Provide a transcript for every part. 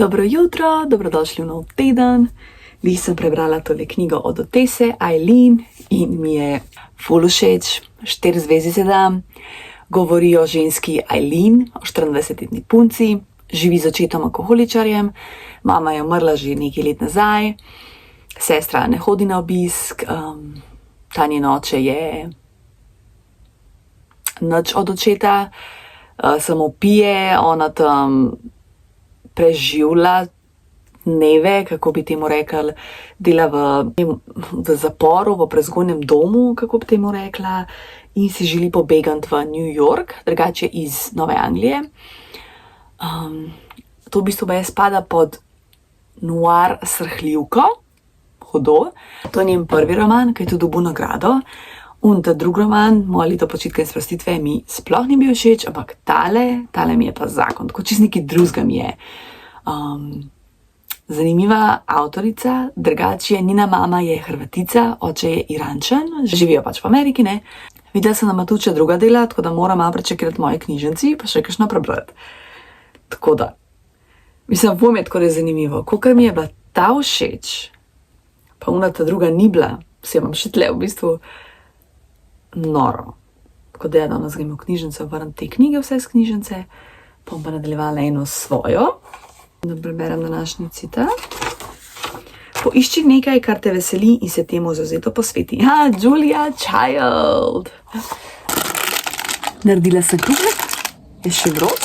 Dobro jutro, dobrodošli v nov teden. Vi sem prebrala tole knjigo od Otese, Eileen, in mi je ful všeč, 4 zvezdice dam. Govori o ženski Eileen, o 24-letni punci, živi z očetom alkoholičarjem, mama je umrla že nekaj let nazaj, sestra ne hodi na obisk, ta njen oče je nič od očeta, samo pije, ona tam preživlja dneve, kako bi temu rekli, dela v zaporu, v prezgodnjem domu, kako bi temu rekla, in si želi pobegati v New York, drugače iz Nove Anglije. To v bistvu spada pod noir srhljivko, hudo. To je njen prvi roman, ki je tudi dobil nagrado. In ta drugi roman, Moje leto počitka in sprostitve, mi sploh ni bil všeč, ampak tale mi je pa zakon, tako čist nekaj drugega mi je. Zanimiva avtorica, drugače njena mama je Hrvatica, oče je Irančan, živijo pač v Ameriki, ne. Videla sem nama tudi še druga dela, tako da moram malo prečekirati moje knjižnici, pa še kakšno prebrati. Tako da, mislim, bom je tako da je zanimivo. Kakor mi je bila ta všeč, pa ona ta druga ni bila, se imam še tle v bistvu noro. Tako da danes gremo v knjižnico, vrnem te knjige vse z knjižnice, pa bom pa nadaljevala eno svojo. Da preberem današnji citat. Poišči nekaj, kar te veseli in se temu zavzeto posveti. Julia Child. Naredila sem kruhljak, je še vroč.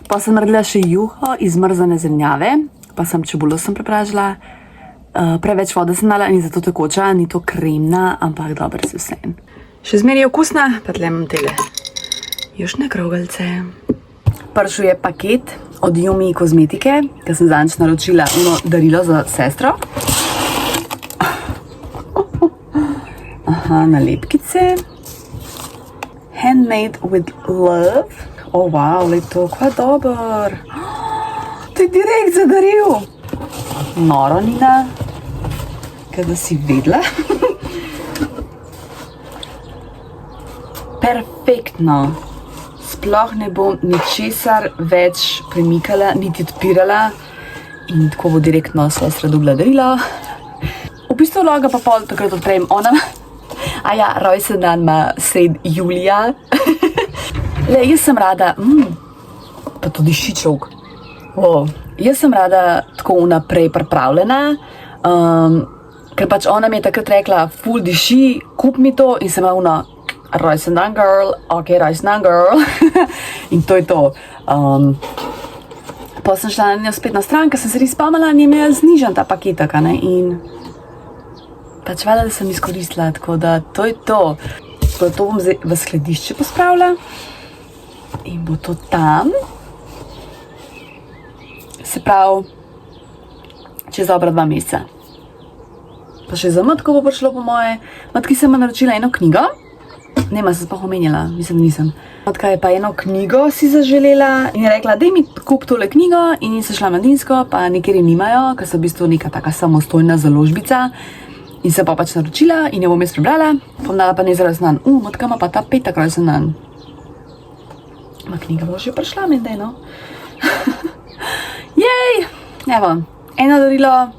Pa sem naredila še juho iz zmrzane zelenjave, pa sem čebulo prepražila. Preveč vode sem dala in zato tekoča, ni to kremna, ampak dobro si vseeno. Še zmeraj je okusna, pa tle imam tele jušne krogalce. Prišel je paket od Yumi kozmetike, ki sem zadnjič naročila darilo za sestro. Aha, nalepkice. Handmade with love. Oh, wow, le to, kva dober. To je direkt zadaril. Noro, Nina. Kada si vedela. Perfektno. Sploh ne bom ničesar več premikala, niti odpirala in tako bo direktno sestra dobila darilo. V bistvu loga pa pol takrat odprem ona. A ja, rojsten dan ima sred julija. Le, jaz sem rada, pa to diši človek. Jaz sem rada tako vnaprej pripravljena, ker pač ona mi je takrat rekla, ful diši, kup mi to in sem ona, rojsten dan girl, ok, rojsten dan girl. In to je to. Pa sem šla na njo spet na stran, ker sem se res spomnila, njem je znižan ta paketak, ne, in pač valjda, da sem izkoristila, tako da to je to. To bom zdaj v skladišče pospravila in bo to tam. Se pravi, čez dobra 2 meseca. Pa še za Matko bo prišlo po moje. Matki sem naročila eno knjigo. Nema se sploh omenjala, mislim, da nisem. Matka je pa eno knjigo si zaželela in je rekla, daj mi kup tole knjigo, in se šla na Dinsko, pa nekateri nimajo, ker so v bistvu neka taka samostojna založbica. In se pa pač naročila in jo bom jaz prebrala, bom dala pa ne za rojsten dan. Matka ima pa ta petek rojsten dan. Ma knjiga bo že prišla, mendej, no. Jej! Evo, eno darilo,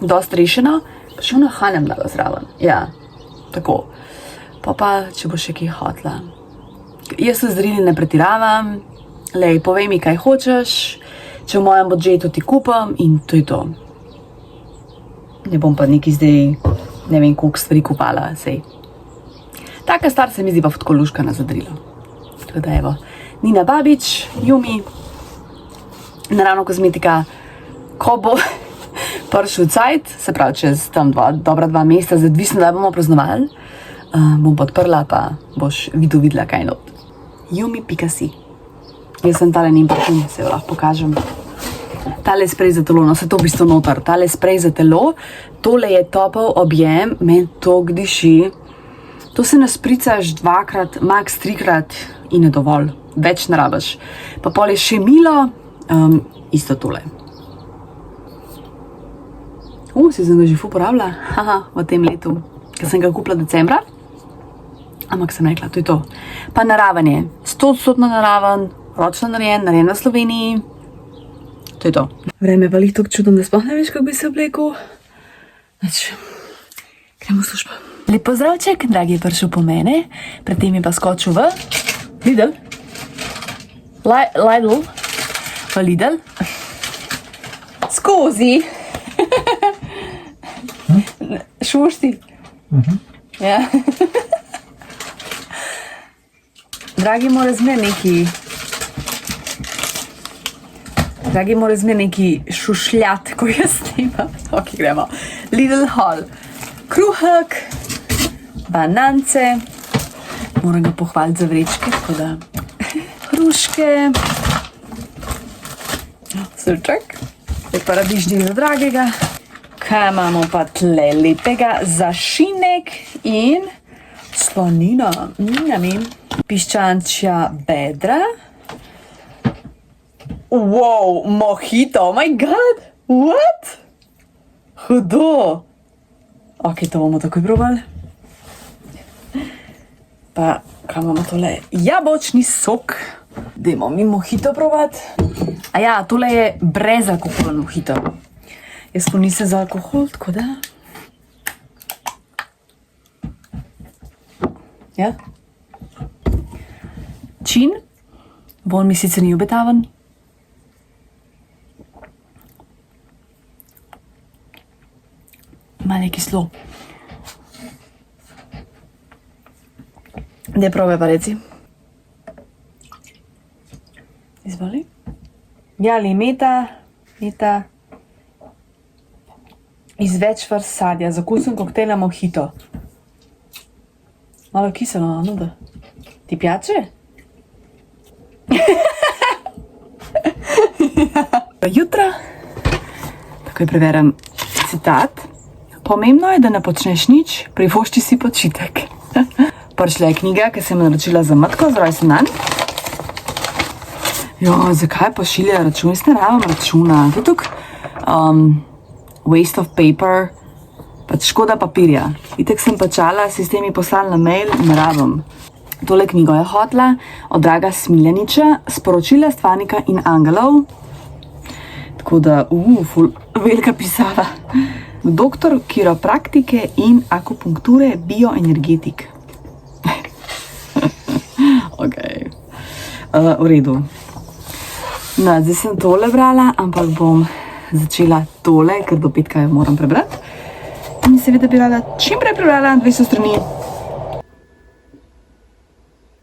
dosti rešeno, pa še ono hanem dala zraven. Ja, tako. Pa, če bo še kaj hotla. Jaz se z darili ne pretiravam, lej, povej mi, kaj hočeš, če v mojem budžetu ti kupam in to je to. Ne bom pa nekaj zdaj, ne vem, koliko stvari kupala, sej. Taka star se mi zdi pa tako luškana za darilo. Tako da evo, Nina Babič, Yumi, naravno kozmetika, ko bo prišel cajt, se pravi čez tam dobra 2 meseca, zdaj odvisno, da bomo praznovali, bom podprla, pa boš videla, kaj not. Yumi.si. Jaz sem tale njen parfum, se jo lahko pokažem. Tale sprej za telo, no se to v bistvu noter. Tale sprej za telo, tole je topel objem, meni to diši. To se naspricaš 2-krat, max 3-krat in je dovolj. Več ne rabiš. Pa pol je še milo, isto tole. Se sem ga že ful porabila, v tem letu, ker sem ga kupila decembra. Ampak sem rekla, to je to. Pa naraven je, 100% naraven, ročno narejen v Sloveniji. To je to. Vreme pa lih tako čudno, da sploh ne veš, kako bi se oblekel. Znači, gremo v službo. Lep pozdravček, dragi je prišel po mene, predtem je pa skočil v Lidl. Lidl. V Lidl. Skozi. Šušti. Ja. Dragi mora zmer neki šušljat, ko jaz snimam. Ok, gremo. Lidl Hall. Kruhek, banance, moram ga pohvaliti za vrečke, tako da hruške, srček, je paradižnik za dragega. Kaj imamo pa tle lepega? Zašinek in slonina. Piščančja bedra. Wow, mojito, oh my god, what? Hudo. Ok, to bomo takoj probali. Pa, kaj imamo tole? Jabolčni sok. Dajmo mi mojito probati. A ja, tole je brezalkoholen mojito. Jaz pa nisem za alkohol, tako da. Ja. Čin. Von mi sicer ni obetaven. Malo je kislo. Daj probaj pa reci. Izvoli. Ja, ali meta iz več vrst sadja, za okusen koktejl na mojito. Malo kiselo, no da. Ti piače? Jutra. Takoj preverjam citat. Pomembno je, da ne počneš nič, privošči si počitek. Prišla je knjiga, ki sem naročila za matko, z rojsten dan. Jo, zakaj pošilja račun? Jaz ne rabim računa. To je tukaj waste of paper, pač škoda papirja. Itek sem počala, si s temi poslali na mail, ne rabim. Tole knjigo je hotla od Draga Smiljaniča, Sporočila stvarnika in angelov. Tako da, velika pisava. Doktor kiropraktike in akupunkture bioenergetik. Ok. V redu. No, zdaj sem tole brala, ampak bom začela tole, ker do petka jo moram prebrati. In seveda bi rada čim prej prebrala 200 strani.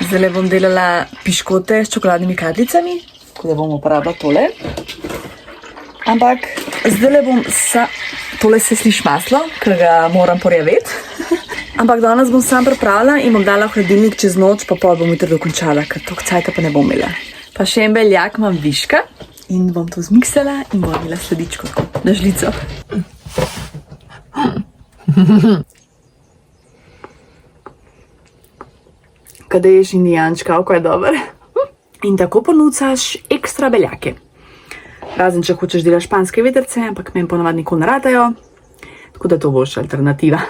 Zdaj bom delala piškote s čokoladnimi kadlicami, tako da bom uporabila tole. Ampak zdaj bom tole se sliši maslo, ker ga moram porjaveti. Ampak danes bom sam pripravila in bom dala v hladilnik čez noč, pa pol bom jutri dokončala, ker toliko cajta pa ne bom imela. Pa še en beljak imam viška in bom to zmiksala in bom imela sladičko na žlico. Kada ješ indijančka, oko je dober. In tako ponucaš ekstra beljake. Razen, če hočeš delati španske vetrce, ampak meni ponavadi nikoli ne ratajo. Tako da to boš alternativa.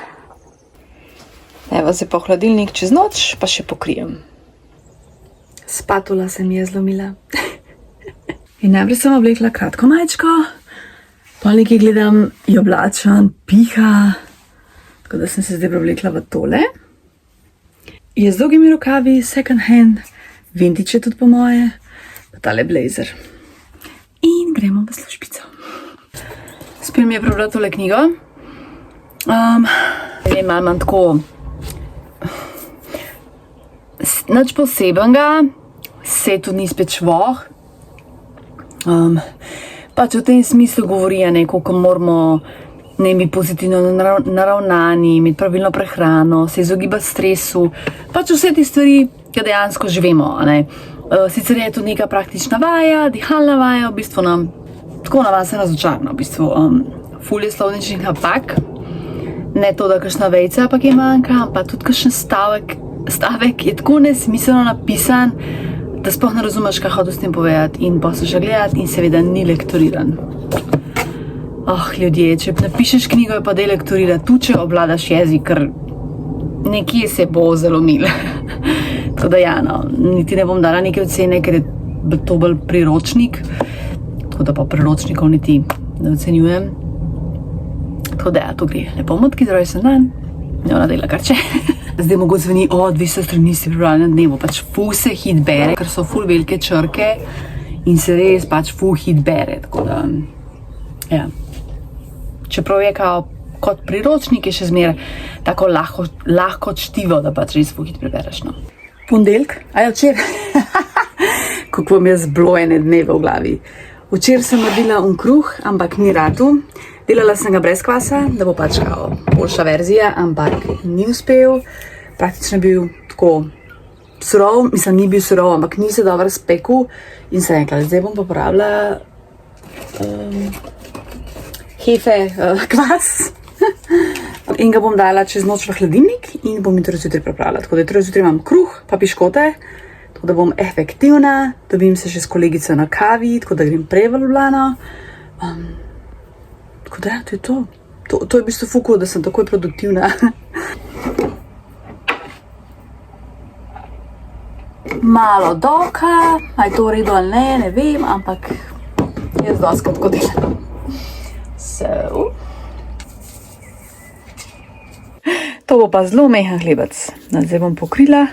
Evo se pa v hladilnik čez noč, pa še pokrijem. Spatula se mi je zlomila. In najprej sem oblekla kratko majčko, pol nekaj gledam, je oblačen, piha, tako da sem se zdaj oblekla v tole. Je z dolgimi rokavi, second hand, vintage je tudi po moje, pa tale blazer. In gremo v službico. Spil mi je prebrati tole knjigo. Malo imam tako nič posebenega, se tudi ni spet švoh. Pač v tem smislu govori, koliko moramo biti pozitivno naravnani, imeti pravilno prehrano, se izogibati stresu, pač vse te stvari, ki dejansko živimo. Sicer je to neka praktična vaja, dihalna vaja, v bistvu nam tako na vas je razočarno, v bistvu ful je slovničnih napak, ne to, da kakšna vejca pa je manjka, pa tudi kakšen stavek je tako nesmiselno napisan, da sploh ne razumeš, kaj hotel s tem povedati in posluša gledati in seveda ni lektoriran. Ljudje, če napišeš knjigo, je pa da lektorirati, tu če obvladaš jezik, ker nekje se bo zalomil. Tako da ja, niti ne bom dala neke ocene, ker je to bolj priročnik. Tako tako da pa priročnikov niti ne ocenjujem. Tako da to gre lepo motki za rojsten dan, ne ona dela kar če. Zdaj mogo zveni, 200 strani si pripravljena na dnevu, pač ful se hit bere, ker so ful velike črke in se res pač ful hit bere, tako da, ja. Čeprav je kot priročnik je še zmeraj tako lahko čtivo, da pač res ful hit prebereš, no. Ponedeljek, včeraj, kako vam jaz bilo ene dneve v glavi. Včeraj sem naredila kruh, ampak ni ratu. Delala sem ga brez kvasa, da bo pač boljša verzija, ampak ni uspel. Praktično bil tako surov, mislim, ni bil surov, ampak ni se dobro spekel in sem rekla, zdaj bom pa porabila hefe kvas in ga bom dala čez noč v hladilnik in bom jutri zjutraj pripravila. Tako da jutri zjutraj imam kruh pa piškote, tako da bom efektivna, dobim se še s kolegico na kavi, tako da grem prej v Ljubljano. Tako da, to je to. To je v bistvu fuku, da sem takoj produktivna. Malo doka, a je to v redu ali ne, ne vem, ampak jaz doskrat tako delam. So. To bo pa zelo mehen hlebec. Zdaj bom pokrila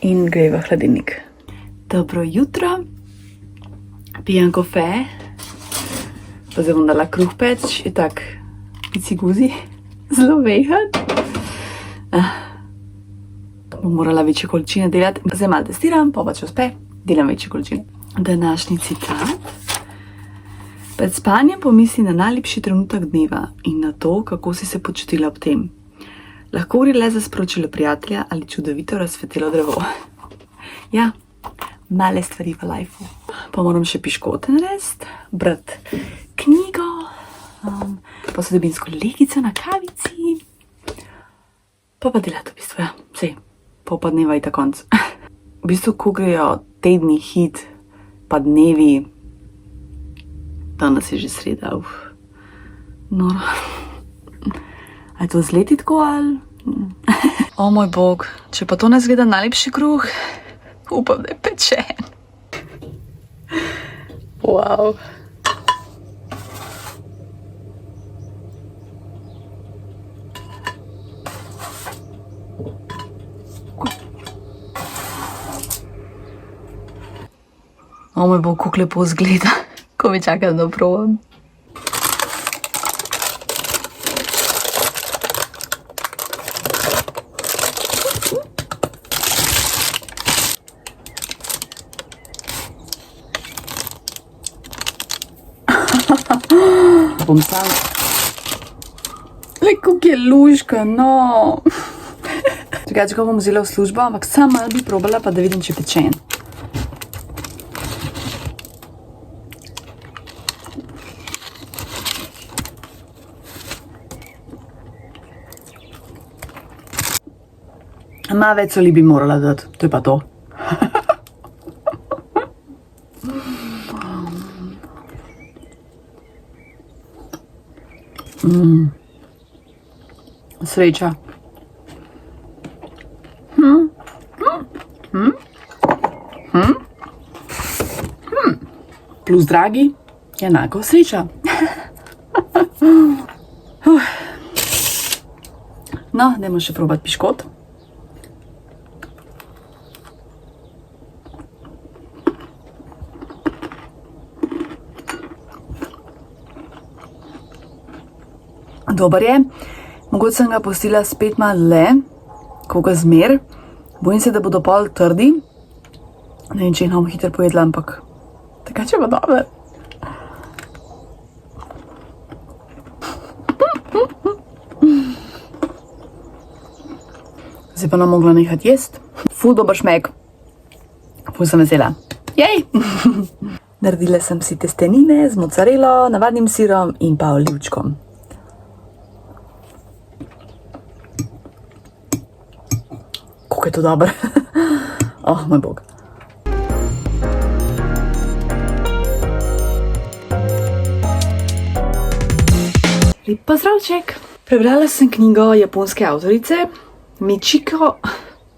in gre v hladilnik. Dobro jutro. Pijem kofe. Pa zdaj bom dala kruh peč, je tak pici guzi, zelo mehen. Bom morala večje količine delati. Zdaj malo testiram, pa če uspe, delam večje količine. Današnji citat. Pred spanjem pomisli na najlepši trenutek dneva in na to, kako si se počutila ob tem. Lahko gre le za sporočilo prijatelja ali čudovito razsvetilo drevo. Ja, male stvari v lifeu. Pa moram še piškote narediti, brati knjigo, pa se dobim s kolegico na kavici, pa delati v bistvu, ja, sej, pol pa dneva je ta konc. V bistvu, ko grejo tedni hit, pa dnevi, danes je že sreda, noro. A je to z leti tako ali? O moj bog, če pa to ne zgleda najlepši kruh, upam, da je pečen. Wow. O moj bog, kako lepo zgleda, ko me čakam, da probam. Bom sam... Lej, kako je lužka, no! Drugače ga bom vzela v službo, ampak sam malo bi probala, pa da vidim, če pečen. Malo več soli bi morala dati, to je pa to. Sreča. Plus dragi je enako sreča. No, dajmo še probati piškot. Dober je, mogoče sem ga pustila spet malo le, ko ga zmer, bojim se, da bodo pol trdi, ne vem, če jih bom hitro pojedla, ampak takače bo dober. Zdaj pa nam mogla nehati jesti, ful dober šmek, ful sem vesela, jej! Naredila sem si testenine z mozzarelo, navadnim sirom in pa olivčkom. Kako je to dobro. Oh, moj bog. Lep pozdravček. Prebrala sem knjigo japonske avtorice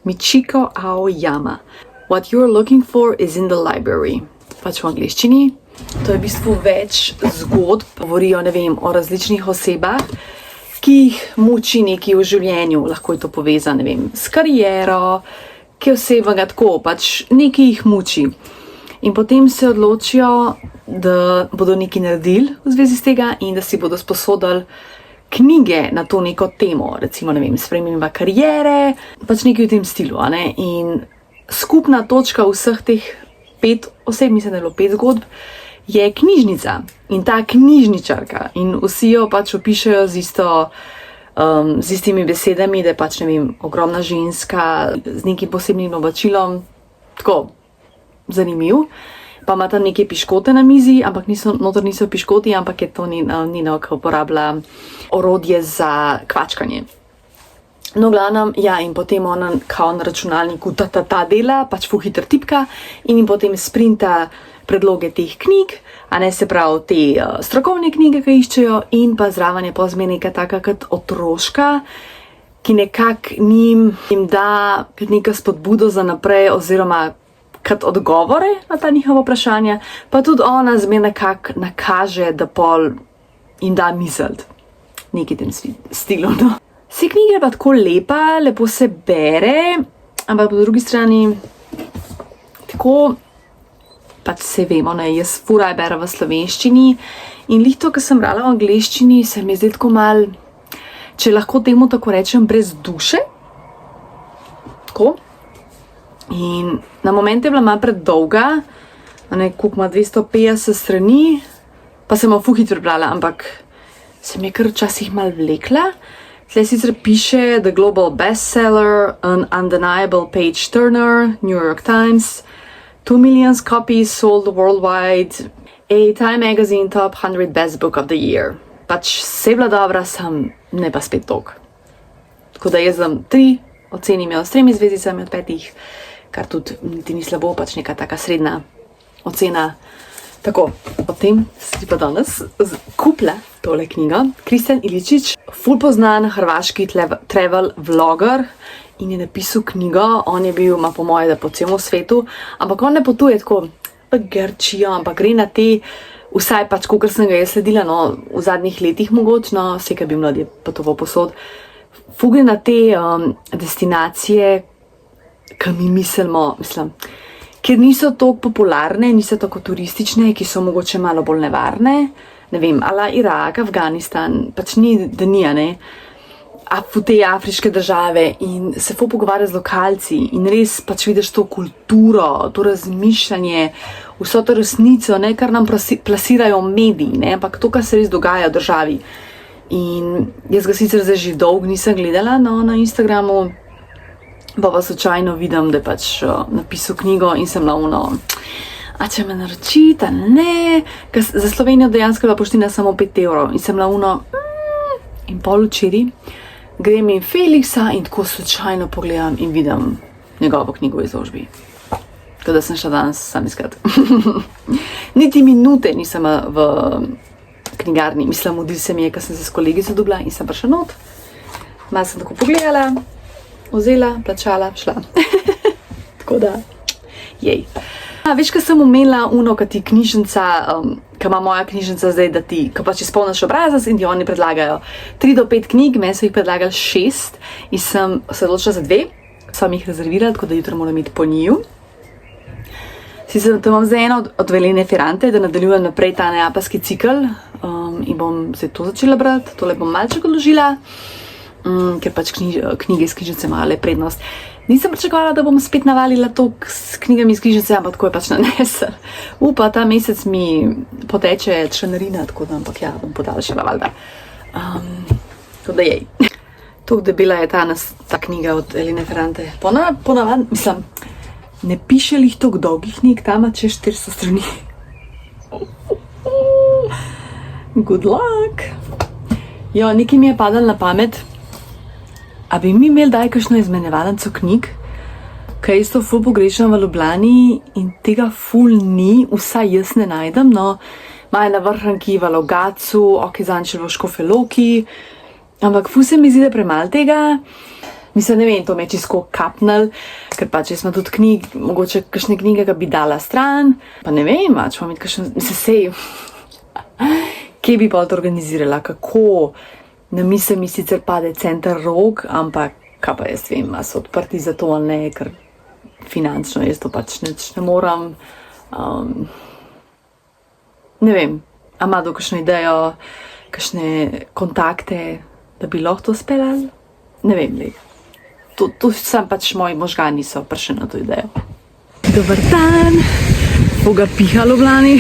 Michiko Aoyama. What you're looking for is in the library. Pač v angliščini. To je v bistvu več zgodb, govorijo, ne vem, o različnih osebah, ki jih muči nekaj v življenju, lahko je to povezano, ne vem, s kariero, ki je osebnega tako, pač nekaj jih muči. In potem se odločijo, da bodo nekaj naredili v zvezi s tega in da si bodo sposodili knjige na to neko temo, recimo, ne vem, sprememba kariere, pač nekaj v tem stilu, a ne? In skupna točka vseh teh 5 oseb, mislim, da je bilo 5 zgodb, je knjižnica in ta knjižničarka in vsi jo pač opišejo z istimi besedami, da je pač, ne vem, ogromna ženska z nekim posebnim oblačilom, tako zanimiv. Pa ima tam neke piškote na mizi, ampak noter niso piškoti, ampak je to Nina, ki uporablja orodje za kvačkanje. No, glavnem, ja, in potem ona kao na računalniku ta dela, pač ful hitro tipka in potem sprinta predloge teh knjig, a ne, se pravi te strokovne knjige, ki iščejo, in pa zraven je pozme neka taka kot otroška, ki nekako jim da neka spodbudo za naprej oziroma kot odgovore na ta njihova vprašanja, pa tudi ona zmer nekako nakaže, da pol jim da misliti. Nekaj tem stilu, no. Vse knjige je pa tako lepa, lepo se bere, ampak po drugi strani tako, pač se vemo, ne, jaz furaj berem v slovenščini in lih to, ko sem brala v angleščini, se mi zdi tako mal, če lahko temu tako rečem, brez duše. Tako. In na moment je bila malo predolga, koliko ima 250 strani, pa sem jo ful hitro brala, ampak se mi je kar včasih malo vlekla. Tle sicer piše The Global Bestseller, an undeniable page turner, New York Times, 2 million copies sold worldwide, a Time Magazine Top 100 Best Book of the Year. Pač se je bila dobra, sam ne pa spet tok. Tako da jaz dam 3, ocenim jo s 3 zvezdicami od 5, kar tudi niti ni slabo, pač neka taka srednja ocena. Tako, potem si pa danes kupila tole knjigo. Kristjan Iličić, ful poznan hrvaški travel vlogger in je napisal knjigo. On je bil, ima po moje, da po celem svetu, ampak on ne potuje tako v Grčijo, ampak gre na te, vsaj pač, kot sem ga jaz sledila, no, v zadnjih letih mogoče, no, vse, kaj bi mladi potoval posod, ful gre na te destinacije, ki mi mislimo, ker niso toliko popularne, niso tako turistične, ki so mogoče malo bolj nevarne, ne vem, ala Irak, Afganistan, pač ni, da ni, ne, te afriške države in se ful pogovarja z lokalci in res pač vidiš to kulturo, to razmišljanje, vso to resnico, ne, kar nam plasirajo mediji, ne, ampak to, kar se res dogaja v državi. In jaz ga sicer zdaj že dolgo nisem gledala, no, na Instagramu, pa slučajno vidim, da je pač napisal knjigo in sem lavno, a če me naročita, ne, ker za Slovenijo dejansko je bila poština samo 5 evrov in sem lavno in pol včeraj grem in Felixa in tako slučajno pogledam in vidim njegovo knjigo v izložbi. Tako da sem šla danes sam iskat. Niti minute nisem v knjigarni, mislim, mudil se mi je, ker sem se s kolegico dobila in sem prišla not. Malo sem tako pogledala, vzela, plačala, šla. Tako da, jej. Veš, ko sem omenila uno, ki ti knjižnica, ki ima moja knjižnica zdaj, da ti, ko pač izpolniš obrazac in ti oni predlagajo 3 do 5 knjig, meni so jih predlagali 6 in sem se odločila za 2, sem jih rezervirala, tako da jutro moram iti po njiju. Sicer to imam zdaj eno od Velene Ferrante, da nadaljujem naprej ta neapeljski cikel in bom zdaj to začela brati, tole bom malček odložila, ker pač knjige iz knjižnice imajo le prednost. Nisem pričakovala, da bom spet navalila to s knjigami iz knjižnice, ampak tako je pač nanesel. Upa, ta mesec mi poteče članarina, tako da, ampak ja, bom podaljšala valjda. Tako da jej. Tako debela je ta knjiga od Velene Ferrante. Ponavadi, mislim, ne piše lih toliko dolgih knjig, tam čez 400 strani. Good luck! Jo, nekaj mi je padalo na pamet. A bi mi imeli daj kakšno izmenjevalnico knjig, kaj isto ful pogrešam v Ljubljani in tega ful ni, vsaj jaz ne najdem, no. Maja na Vrhniki, v Logatcu, ok, Zančevo, Škofja Loki, ampak ful se mi zdi, da premalo tega. Mislim, ne vem, to me je čisto kapnil, ker pač jaz sem tudi mogoče kakšne knjige, ki bi dala stran, pa ne vem, če bom imeti kakšen, sej, kje bi pa to organizirala, kako, na misel mi sicer pade center Rog, ampak kaj pa jaz vem, so odprti za to ali ne, ker finančno jaz to pač nič ne moram. Ne vem, a ima do kakšno idejo, kakšne kontakte, da bi lahko to speljali? Ne vem, le. Tu sem pač moji možgani so prišli na to idejo. Dobar dan, boga piha Ljubljani.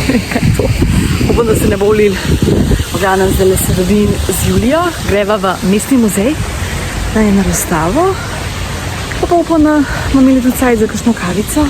Kaj je to? Upam, da se ne bo ulil. Ogledam zdaj se dobim z Julijo, greva v mestni muzej na eno razstavo. Pa upam, da bomo imeli tudi cajt za kakšno kavico.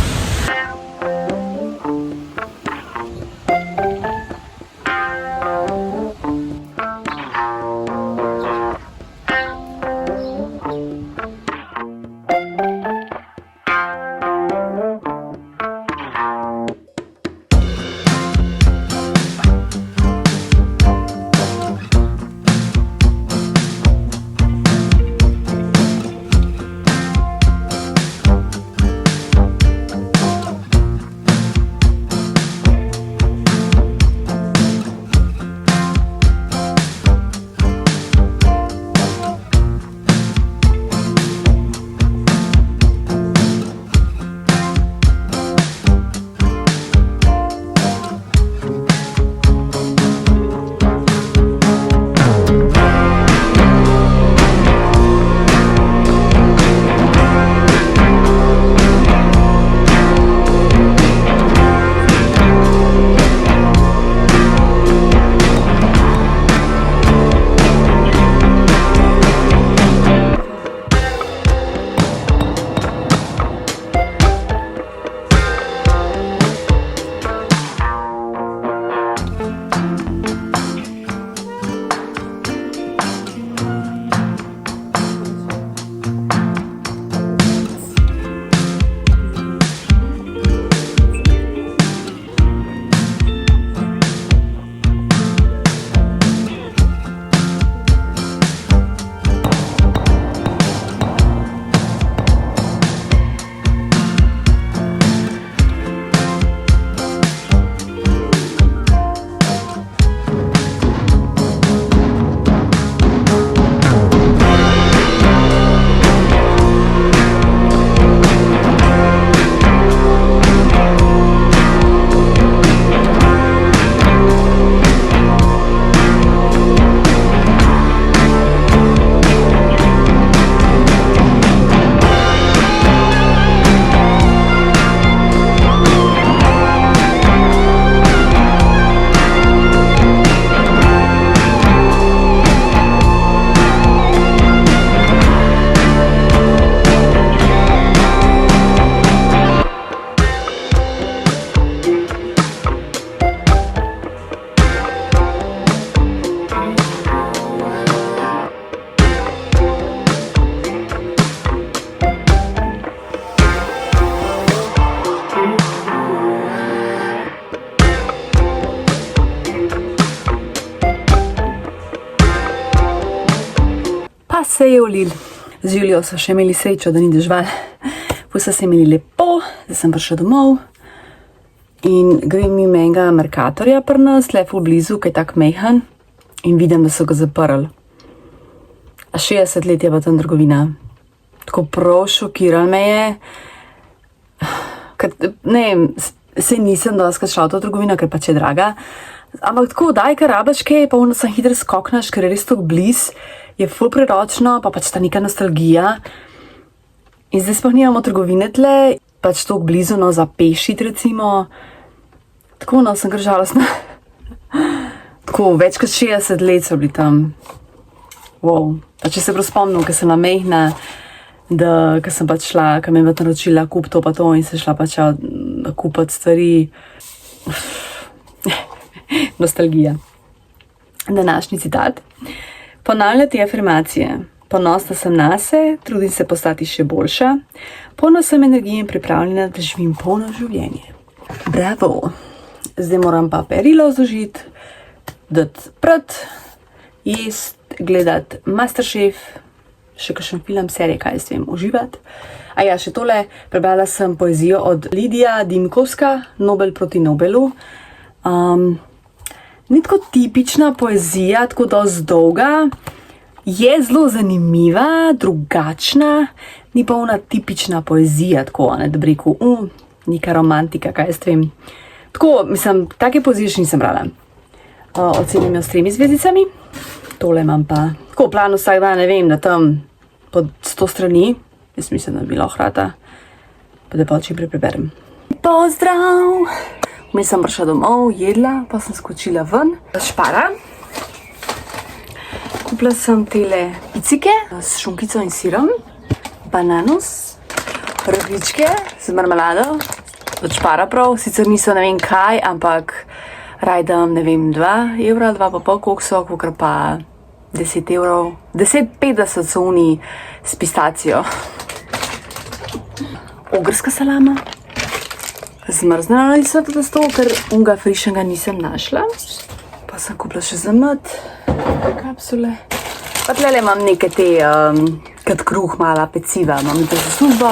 Pa se je ulil. Z Julijo so še imeli srečo, da ni dežval. Vse se imeli lepo, zdaj sem prišla domov. In grem mimo enega Mercatorja pri nas, le ful blizu, ki je tak mejhan. In vidim, da so ga zaprli. A 60 let je pa tam trgovina. Tako prav šokiral me je. Ker, ne vem, sej nisem doskrat šla v to trgovino, ker pač je draga. Ampak tako, daj, kar rabaš kaj, pa ono sem hitro skoknaš, ker je res tako bliz. Je ful preročno, pa pač ta neka nostalgija. In zdaj sploh nimamo trgovine tle, pač tako blizu, no, za pešit recimo. Tako, no, sem kar žalostna. Tako, več kot 60 let so bili tam. Wow. Pa če se prav spomnim, ker sem mehna, da, ker sem pač šla, ker me je naročila kup to pa to in se šla pač kupati stvari. Nostalgija. Današnji citat. Ponavljati afirmacije. Ponosna sem nase, trudim se postati še boljša. Polna sem energije in pripravljena, da živim polno življenje. Bravo. Zdaj moram pa perilo zložiti, dati prat, jesti, gledati Masterchef še kakšen film, serije, kaj jaz vem, uživati. A ja, še tole, prebrala sem poezijo od Lidija Dimkovska, Nobel proti Nobelu. Ni tako tipična poezija, tako dosti dolga, je zelo zanimiva, drugačna, ni pa ona tipična poezija, tako, ne, da bi rekel, neka romantika, kaj jaz vem. Tako, mislim, take poezije še nisem brala. Ocenim jo s 3 zvezdicami. Tole imam pa tako plan vsak dan, ne vem, da tam pod 100 strani. Jaz mislim, da bi lahko rata. Pa da pa čim prej preberem. Pozdrav! Vmes sem prišla domov, jedla, pa sem skočila ven. Špara. Kupila sem tele picike s šunkico in sirom, bananus, rogljičke z marmelado, od Špara prav, sicer niso ne vem kaj, ampak rajdam, ne vem, 2 evra, 2,5 kokso, kakor pa 10 evrov, 10,50 so oni s pistacijo. Ogrska salama, zmrznjena nisem tudi s to, ker unga frišnega nisem našla. Pa sem kupila še za med, kapsule. Pa tlele imam neke te, kot kruh, mala peciva, imam to za službo.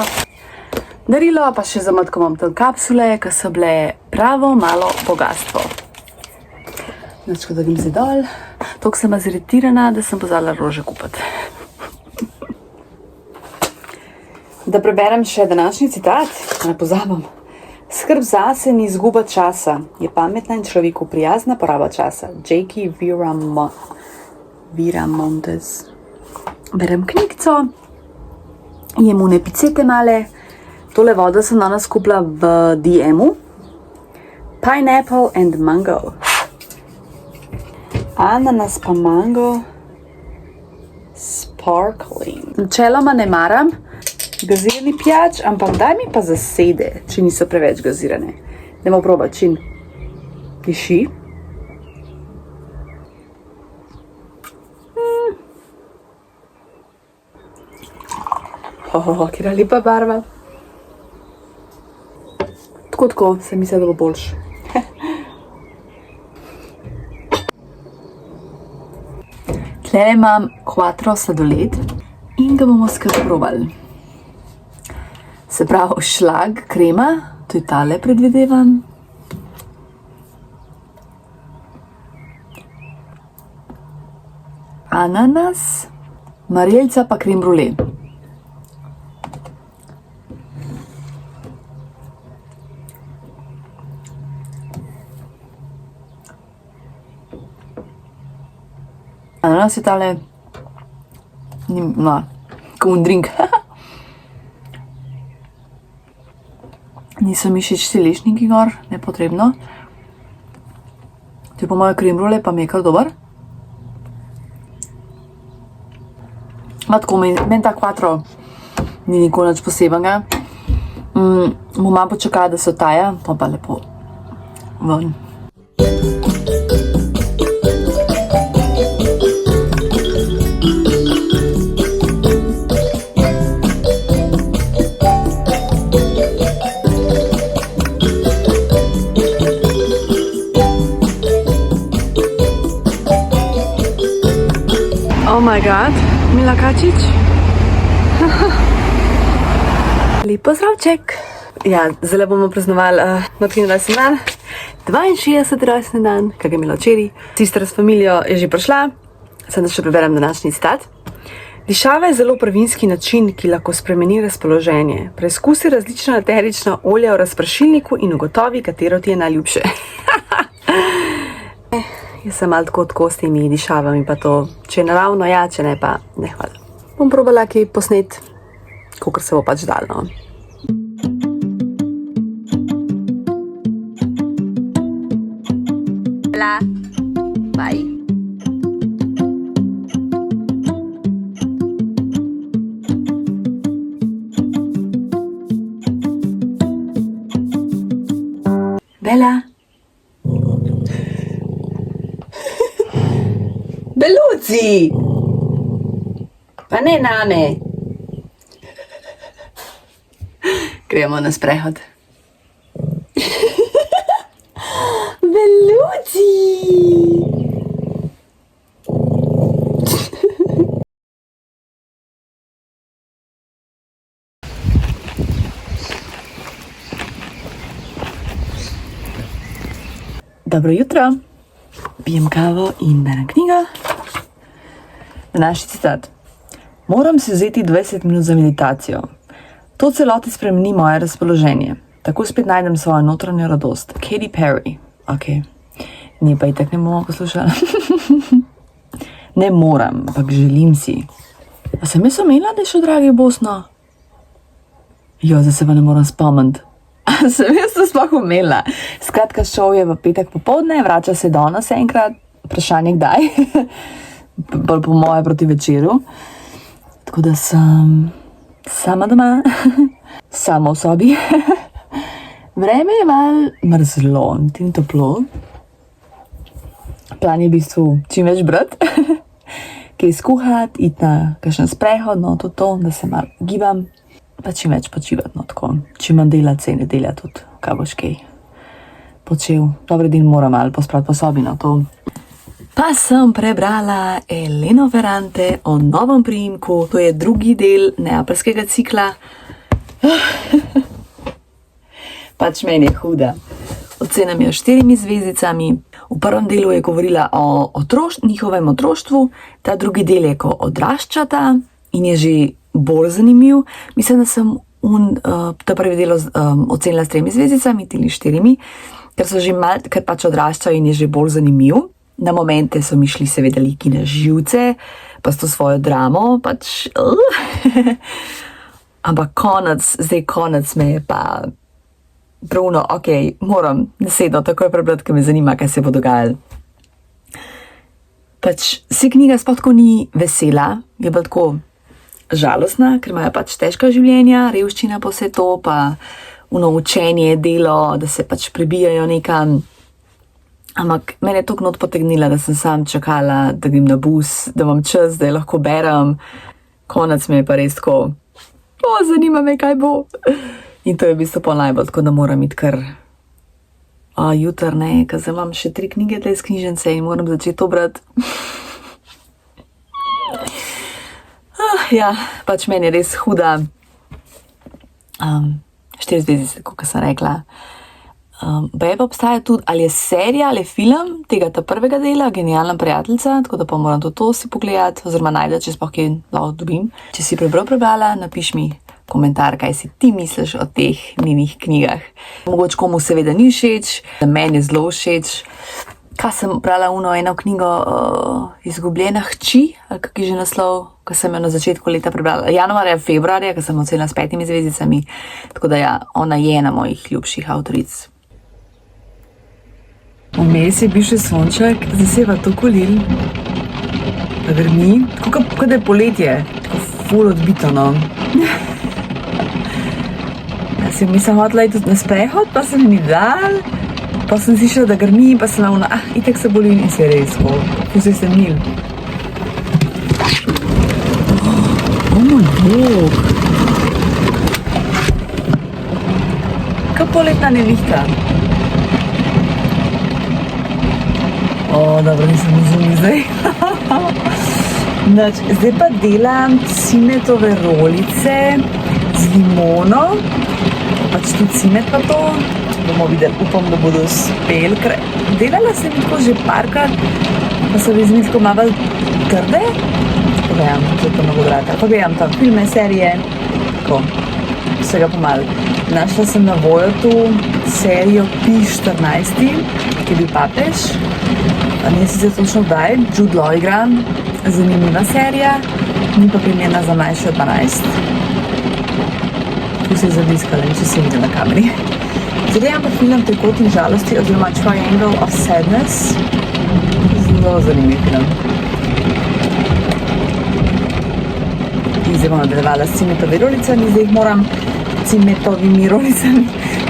Darilo, pa še za med, ko imam tam kapsule, ki so bile pravo malo bogatstvo. Načko, da grem zdaj dol. Toliko sem ziritirana, da sem pozabila rože kupiti. Da preberem še današnji citat, ne pozabim. Skrb zase ni izguba časa, je pametna in človeku prijazna poraba časa. J.K. Viramontes. Berem knjigico, jem une picete male, tole voda sem danes kupila v DM-u. Pineapple and mango. Ananas pa mango sparkling. Načeloma ne maram gazirani pijač, ampak daj mi pa zasede, če niso preveč gazirane. Dajmo probati, čin. Piši. Kjera lepa barva. Tako, se mi se da bo boljš. Tlele imam quattro sladoled in ga bomo skupaj probali. Se pravi, šlag, krema, to je tale predvidevam. Ananas, marjeljca pa krem brule. Ananas je tale, kot un drink. Niso mi všeč ti lešniki gor, nepotrebno. To je po moje krem brule, pa mi je kar dober. Tako, meni ta quattro ni nikoli nič posebnega. Bom malo počakala, da se otaja, pa lepo ven. Oh my god, Mila Kačič. Lep pozdravček. Ja, zdaj bomo praznovali Matkin rojstni dan, 62. rojstni dan, kak je imela včeraj. Sestra s familijo je že prišla, sem da še preberem današnji citat. Dišava je zelo prvinski način, ki lahko spremeni razpoloženje. Preizkusi različna eterična olja v razpršilniku in ugotovi, katero ti je najljubše. Jaz sem malo tako s temi dišavami, pa to, če je naravno, ja, če ne, pa ne, hvala. Bom probala kaj posnet, kakor se bo pač dalo. Hvala, bye. Bella. Beluzzi! Pa ne name! Gremo na sprehod. Beluzzi! Dobro jutro, pijem kavo in berem knjigo. Današnji citat. Moram si vzeti 20 minut za meditacijo. To celoti spremeni moje razpoloženje. Tako spet najdem svojo notranjo radost. Katy Perry. Ok, nje pa itak ne bomo poslušali. Ne moram, ampak želim si. A sem jaz omenila, da je šel dragi v Bosno? Jo, zdaj se pa ne moram spomniti. A sem jaz to sploh omenila? Skratka, šel je v petek popoldne, vrača se danes enkrat, vprašanje kdaj, bolj po moje proti večeru. Tako da sem sama doma, sama v sobi. Vreme je malo mrzlo, in toplo. Plan je v bistvu čim več brati, kaj skuhati, iti na kakšen sprehod, no to, da se malo gibam, pa čim več počivati, no tako. Čim manj delati, se nedelja tudi, kaj boš kaj počel. Dobre din moram malo pospraviti po sobi, no to. Pa sem prebrala Eleno Ferrante o novem priimku, to je drugi del neapeljskega cikla. Pač meni je huda. Ocenam jo 4 zvezdicami. V prvem delu je govorila o njihovem otroštvu, ta drugi del je, ko odraščata in je že bolj zanimiv. Mislim, da sem ta prvi del ocenila s 3 zvezdicami, tili 4, ker pač odraščajo in je že bolj zanimiv. Na momente so mi šli seveda liki na živce, pa s to svojo dramo, pač... Ampak konec me je pa... Pravno, ok, moram nasedno takoj prebrati, ker me zanima, kaj se bo dogajalo. Pač se knjiga sploh tako ni vesela, je bolj tako žalostna, ker imajo pač težka življenja, revščina pa vse to, pa učenje, delo, da se pač prebijajo nekam. Ampak mene je toliko not potegnila, da sem sam čakala, da grem na bus, da imam čas, da je lahko berem. Konec me je pa res tako, zanima me, kaj bo. In to je v bistvu pa najbolj, tako da moram iti kar jutr, ne, ker zdaj imam še 3 knjige tle iz knjižnice in moram začeti to brati. Ja, pač meni je res huda. 4 zvezdice, kot sem rekla. Pa obstaja tudi, ali je serija ali film tega prvega dela, Genialna prijateljica, tako da pa moram tudi to si pogledati, oziroma najti, če sploh kaj lahko dobim. Če si prebrala, napiš mi komentar, kaj si ti misliš o teh njenih knjigah. Mogoče komu seveda ni všeč, meni je zelo všeč. Kaj sem brala eno knjigo Izgubljena hči, ali kak je že naslov, ko sem jo na začetku leta prebrala. Januarja, februarja, ko sem ocenila s 5 zvezdicami. Tako da ja, ona je ena mojih ljubših avtoric. Vmes je bil še sonček, zdaj se je pa to kolil. Da grmi, tako da je poletje, tako ful odbito, no. Mi sem hotela iti na sprehod, pa se mi ni dal, pa sem slišala, da grmi, pa sem itak se bolim in se je res, ko se je mil. Moj bog. Kaj poletna nevihta. Dobro, nisem izumil zdaj. Zdaj pa delam cimetove rolice z limono, pač tudi cimet pa to, bomo videli, upam, da bodo uspeli. Delala sem tako že parkrat, pa so vezmi tako malo trde. Pogledam, če to ne bo drata. Pogledam tam filme, serije, tako, vsega pomalo. Našla sem na Voyotu serijo Pi 14, ki je bil papež. Ne sicer točno kdaj, Jude Law igra, zanimiva serija, ni pa primerna za mlajše od 12. Tu se je zaviskala, če se vidi na kameri. Gledam pa film Trikot in žalosti, oziroma Triangle of Sadness. Zelo zanimiv film. In zdaj bom nadaljevala s cimetovimi rolicami,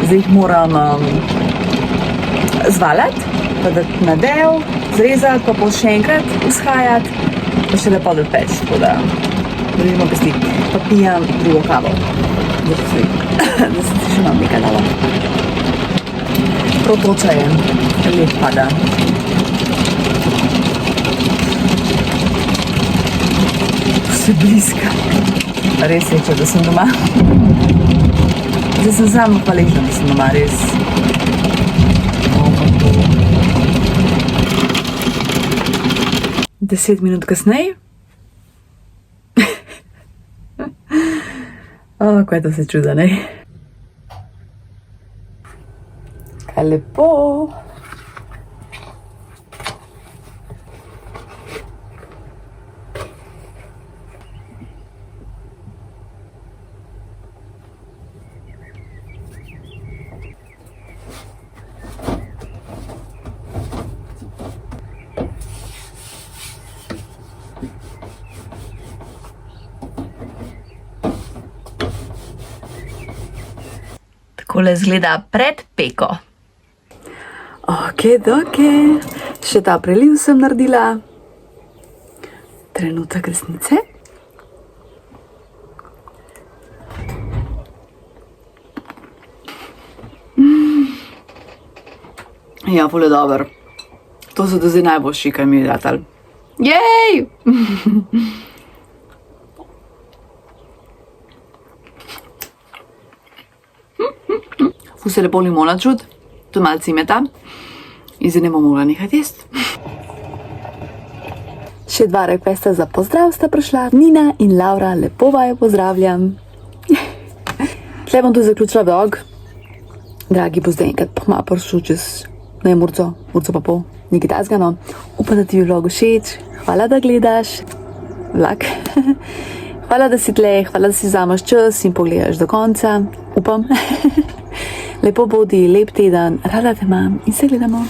zdaj jih moram zvaljati, pa dati na del, zrezati, pa pol še enkrat vzhajati, pa še lepo dati peč, tako da vidimo pesti. Pa pijem drugo kavo. Da se še imam nekaj dalo. Prav toča je, lep pada. Vse bliska. Res je, da sem doma. Zdaj sem samo hvaležna, da sem doma, res. 10 minut kasneje. Kaj to se čuda, ne? Kaj lepo. Takole izgleda pred peko. Okedoke, še ta preliv sem naredila. Trenutek resnice. Ja, ful je dober. To so do zdaj najboljši, kaj mi je ratalo. Jej! Ful se lepo limona čut, tudi malo cimeta. In zdaj ne bom mogla nehati jesti. Še 2 requesta za pozdrav sta prišla. Nina in Laura, lepo vaju pozdravljam. Tle bom tu zaključila vlog. Dragi, bo zdaj enkrat malo prišel čez, ne urco pa pol, nekaj tasga, no. Upam, da ti je vlog všeč. Hvala, da gledaš vlog. Hvala, da si tle, hvala, da si vzameš čas in pogledaš do konca. Upam. Lepo bodi, lep teden, rada te imam in se gledamo.